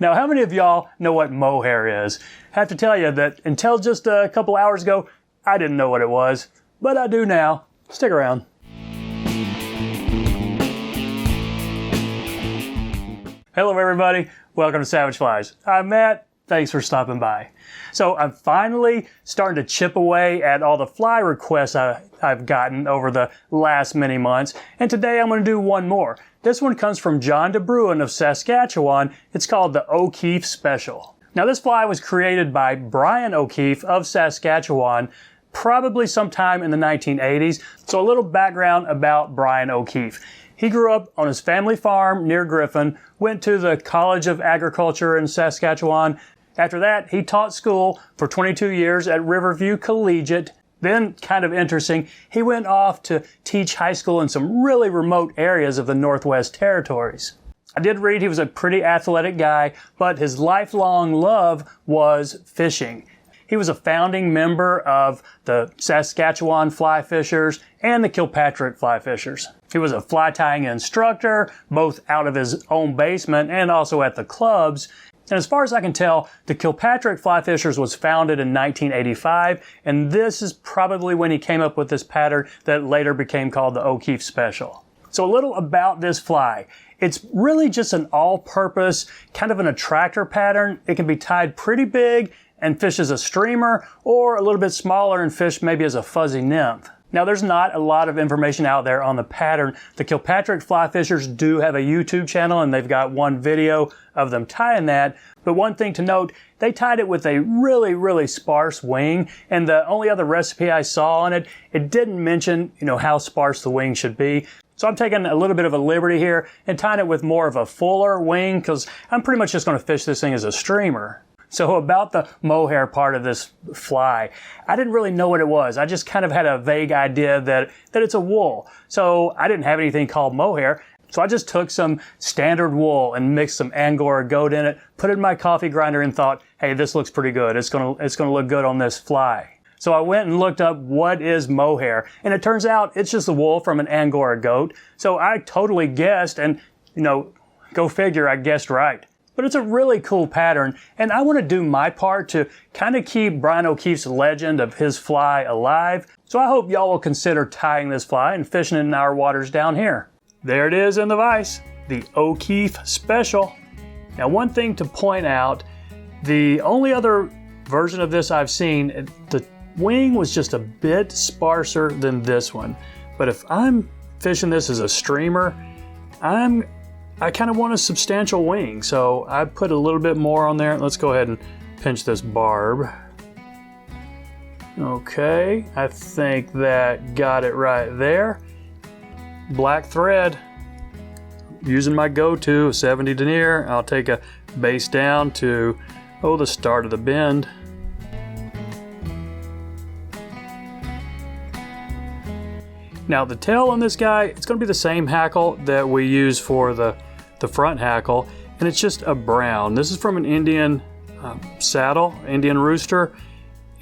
Now, how many of y'all know what mohair is? I have to tell you that until just a couple hours ago, I didn't know what it was, but I do now. Stick around. Hello everybody, welcome to Savage Flies. I'm Matt, thanks for stopping by. So I'm finally starting to chip away at all the fly requests I've gotten over the last many months, and today I'm going to do one more. This one comes from John DeBruin of Saskatchewan. It's called the O'Keefe Special. Now this fly was created by Brian O'Keefe of Saskatchewan, probably sometime in the 1980s. So a little background about Brian O'Keefe. He grew up on his family farm near Griffin, went to the College of Agriculture in Saskatchewan. After that, he taught school for 22 years at Riverview Collegiate. Then, kind of interesting, he went off to teach high school in some really remote areas of the Northwest Territories. I did read he was a pretty athletic guy, but his lifelong love was fishing. He was a founding member of the Saskatchewan Fly Fishers and the Kilpatrick Fly Fishers. He was a fly tying instructor, both out of his own basement and also at the clubs. And as far as I can tell, the Kilpatrick Fly Fishers was founded in 1985, and this is probably when he came up with this pattern that later became called the O'Keefe Special. So a little about this fly. It's really just an all-purpose, kind of an attractor pattern. It can be tied pretty big and fish as a streamer, or a little bit smaller and fish maybe as a fuzzy nymph. Now, there's not a lot of information out there on the pattern. The Kilpatrick Fly Fishers do have a YouTube channel, and they've got one video of them tying that. But one thing to note, they tied it with a really sparse wing, and the only other recipe I saw on it, it didn't mention, how sparse the wing should be. So I'm taking a little bit of a liberty here and tying it with more of a fuller wing, because I'm pretty much just going to fish this thing as a streamer. So about the mohair part of this fly, I didn't really know what it was. I just kind of had a vague idea that it's a wool. So I didn't have anything called mohair. So I just took some standard wool and mixed some Angora goat in it, put it in my coffee grinder and thought, hey, this looks pretty good. It's gonna look good on this fly. So I went and looked up what is mohair, and it turns out it's just the wool from an Angora goat. So I totally guessed, and go figure, I guessed right. But it's a really cool pattern, and I want to do my part to kind of keep Brian O'Keefe's legend of his fly alive. So I hope y'all will consider tying this fly and fishing it in our waters down here. There it is in the vise, the O'Keefe Special. Now, one thing to point out, the only other version of this I've seen, the wing was just a bit sparser than this one. But if I'm fishing this as a streamer, I kind of want a substantial wing, so I put a little bit more on there. Let's go ahead and pinch this barb. Okay, I think that got it right there. Black thread. Using my go-to, 70 denier, I'll take a base down to, the start of the bend. Now the tail on this guy, it's going to be the same hackle that we use for the front hackle, and it's just a brown. This is from an Indian saddle, Indian rooster,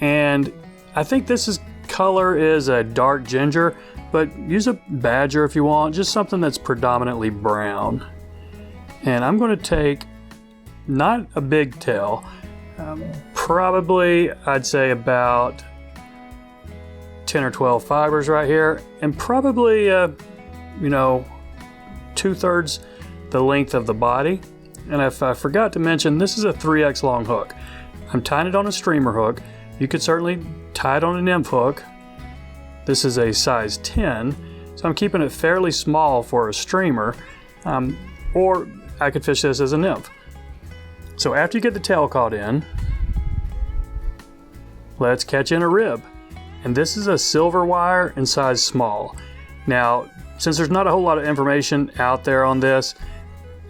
and I think this color is a dark ginger, but use a badger if you want, just something that's predominantly brown. And I'm going to take not a big tail, probably I'd say about 10 or 12 fibers right here, and probably 2/3 the length of the body. And if I forgot to mention, this is a 3X long hook. I'm tying it on a streamer hook. You could certainly tie it on a nymph hook. This is a size 10, so I'm keeping it fairly small for a streamer, or I could fish this as a nymph. So after you get the tail caught in, let's catch in a rib. And this is a silver wire in size small. Now, since there's not a whole lot of information out there on this,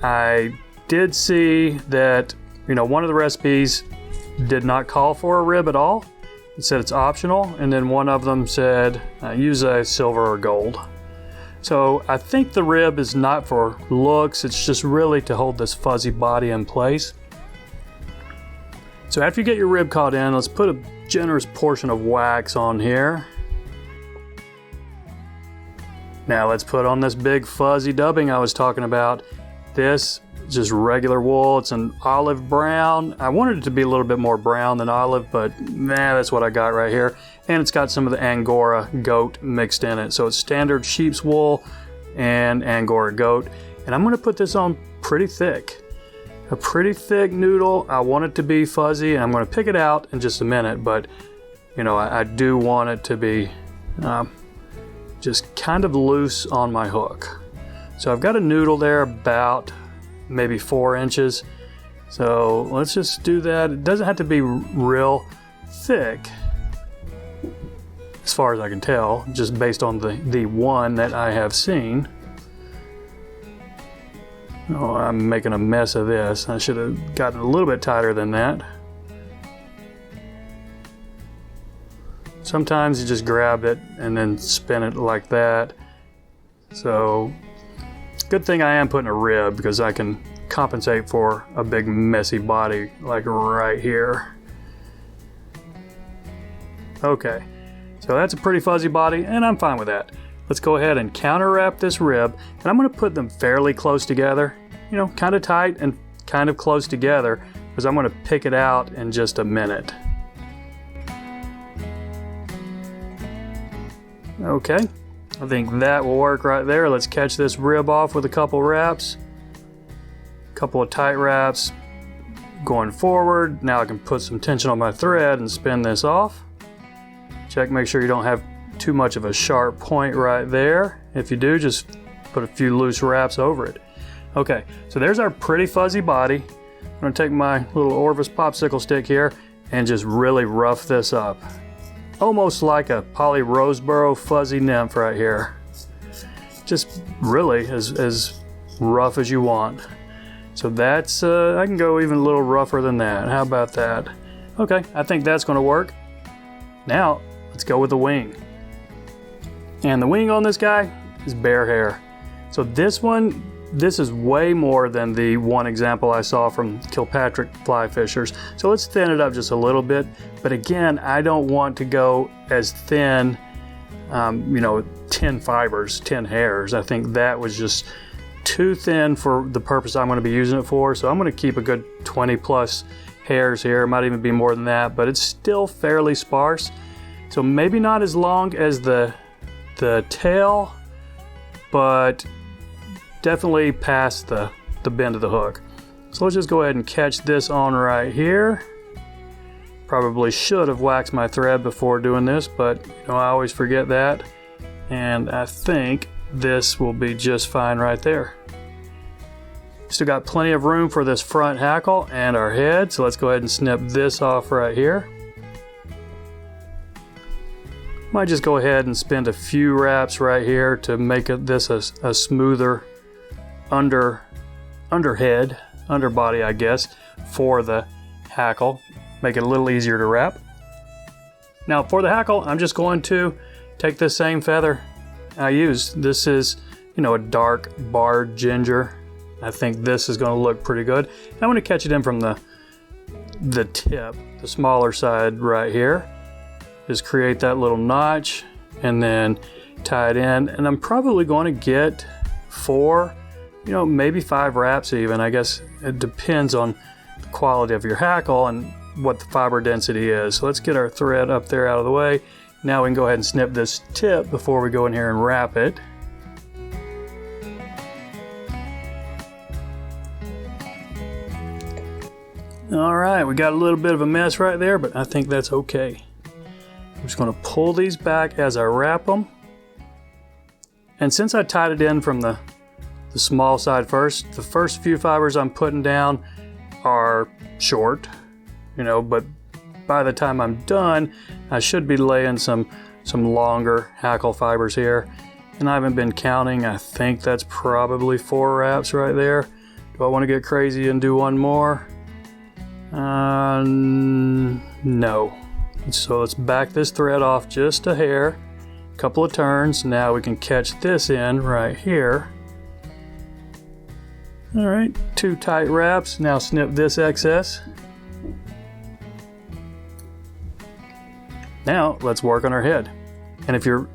I did see that, one of the recipes did not call for a rib at all. It said it's optional, and then one of them said use a silver or gold. So I think the rib is not for looks, it's just really to hold this fuzzy body in place. So after you get your rib caught in, let's put a generous portion of wax on here. Now let's put on this big fuzzy dubbing I was talking about. This just regular wool. It's an olive brown. I wanted it to be a little bit more brown than olive, but man, that's what I got right here. And it's got some of the Angora goat mixed in it. So it's standard sheep's wool and Angora goat. And I'm gonna put this on pretty thick. A pretty thick noodle. I want it to be fuzzy, and I'm gonna pick it out in just a minute, but you know, I do want it to be just kind of loose on my hook. So I've got a noodle there about maybe 4 inches. So let's just do that. It doesn't have to be real thick, as far as I can tell, just based on the one that I have seen. Oh, I'm making a mess of this. I should have gotten a little bit tighter than that. Sometimes you just grab it and then spin it like that. So, good thing I am putting a rib, because I can compensate for a big messy body like right here. Okay, so that's a pretty fuzzy body, and I'm fine with that. Let's go ahead and counter wrap this rib, and I'm going to put them fairly close together. You know, kind of tight and kind of close together, because I'm going to pick it out in just a minute. Okay, I think that will work right there. Let's catch this rib off with a couple wraps. Couple of tight wraps going forward. Now I can put some tension on my thread and spin this off. Check, make sure you don't have too much of a sharp point right there. If you do, just put a few loose wraps over it. Okay, so there's our pretty fuzzy body. I'm gonna take my little Orvis popsicle stick here and just really rough this up. Almost like a Polly Roseboro fuzzy nymph right here. Just really as rough as you want. So that's, I can go even a little rougher than that. How about that? Okay, I think that's gonna work. Now, let's go with the wing. And the wing on this guy is bare hair. So this is way more than the one example I saw from Kilpatrick fly fishers. So let's thin it up just a little bit. But again, I don't want to go as thin, you know, 10 fibers, 10 hairs. I think that was just too thin for the purpose I'm going to be using it for. So I'm going to keep a good 20 plus hairs here. It might even be more than that, but it's still fairly sparse. So maybe not as long as the tail, but definitely past the bend of the hook. So let's just go ahead and catch this on right here. Probably should have waxed my thread before doing this, but you know, I always forget that. And I think this will be just fine right there. Still got plenty of room for this front hackle and our head, so let's go ahead and snip this off right here. Might just go ahead and spend a few wraps right here to make this a smoother underbody, I guess, for the hackle. Make it a little easier to wrap. Now for the hackle, I'm just going to take this same feather I used. This is, you know, a dark barred ginger. I think this is going to look pretty good. I'm going to catch it in from the tip, the smaller side right here. Just create that little notch and then tie it in. And I'm probably going to get 4, you know, maybe 5 wraps even. I guess it depends on the quality of your hackle and what the fiber density is. So let's get our thread up there out of the way. Now we can go ahead and snip this tip before we go in here and wrap it. All right, we got a little bit of a mess right there, but I think that's okay. I'm just going to pull these back as I wrap them. And since I tied it in from the small side first, the first few fibers I'm putting down are short, you know, but by the time I'm done, I should be laying some longer hackle fibers here. And I haven't been counting. I think that's probably 4 wraps right there. Do I want to get crazy and do one more? No. So let's back this thread off just a hair, a couple of turns. Now we can catch this in right here. All right, 2 tight wraps. Now snip this excess. Now let's work on our head. And if your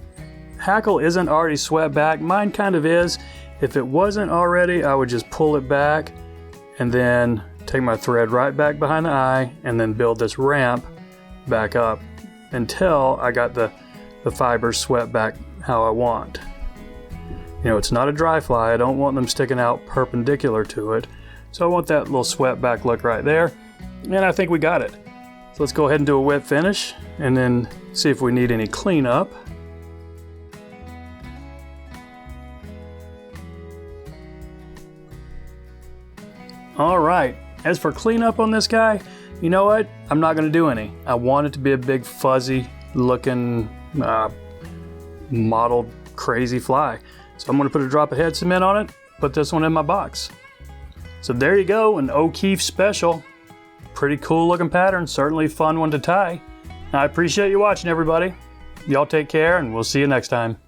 hackle isn't already swept back, mine kind of is. If it wasn't already, I would just pull it back and then take my thread right back behind the eye and then build this ramp back up until I got the fibers swept back how I want. You know, it's not a dry fly. I don't want them sticking out perpendicular to it. So I want that little swept back look right there. And I think we got it. So let's go ahead and do a wet finish and then see if we need any cleanup. All right, as for cleanup on this guy, you know what? I'm not gonna do any. I want it to be a big fuzzy looking mottled crazy fly. So I'm gonna put a drop of head cement on it, put this one in my box. So there you go, an O'Keefe special. Pretty cool looking pattern, certainly fun one to tie. I appreciate you watching, everybody. Y'all take care and we'll see you next time.